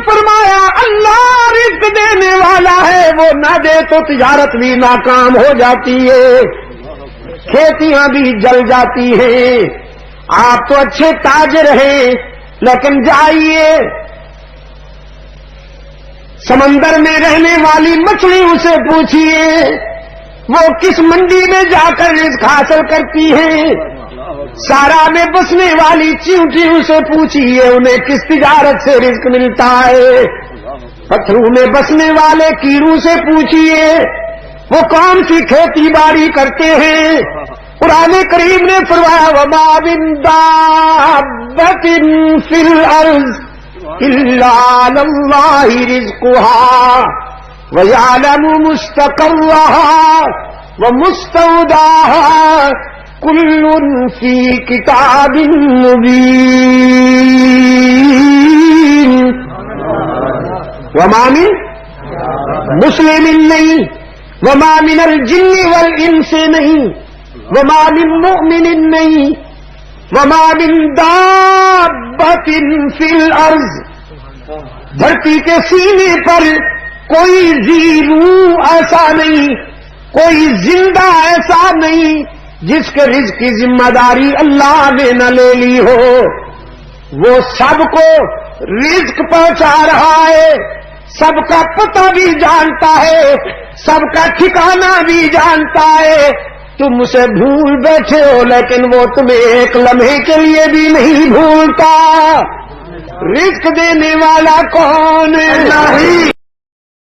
فرمایا اللہ رزق دینے والا ہے، وہ نہ دے تو تجارت بھی ناکام ہو جاتی ہے، کھیتیاں بھی جل جاتی ہیں۔ آپ تو اچھے تاجر ہیں، لیکن جائیے سمندر میں رہنے والی مچھلیوں سے پوچھیے وہ کس منڈی میں جا کر رزق حاصل کرتی ہیں، سارا میں بسنے والی چیونٹیوں سے پوچھیے انہیں کس تجارت سے رزق ملتا ہے، پتھروں میں بسنے والے کیڑوں سے پوچھیے وہ کون سی کھیتی باڑی کرتے ہیں۔ قرآن کریم نے فرمایا وما من دابۃ فی الارض الا علی اللہ رزقها ویعلم مستقرها ومستودعها کل فی کتاب مبین۔ وما من مسلم نہیں، وما من الجن والانس نہیں، وما من مؤمن نہیں، وما من دابۃ فی الارض، دھرتی کے سینے پر کوئی ذی روح ایسا نہیں، کوئی زندہ ایسا نہیں جس کے رزق کی ذمہ داری اللہ نے نہ لے لی ہو۔ وہ سب کو رزق پہنچا رہا ہے، سب کا پتہ بھی جانتا ہے، سب کا ٹھکانہ بھی جانتا ہے۔ تم اسے بھول بیٹھے ہو لیکن وہ تمہیں ایک لمحے کے لیے بھی نہیں بھولتا۔ رزق دینے والا کون ہے؟ نہیں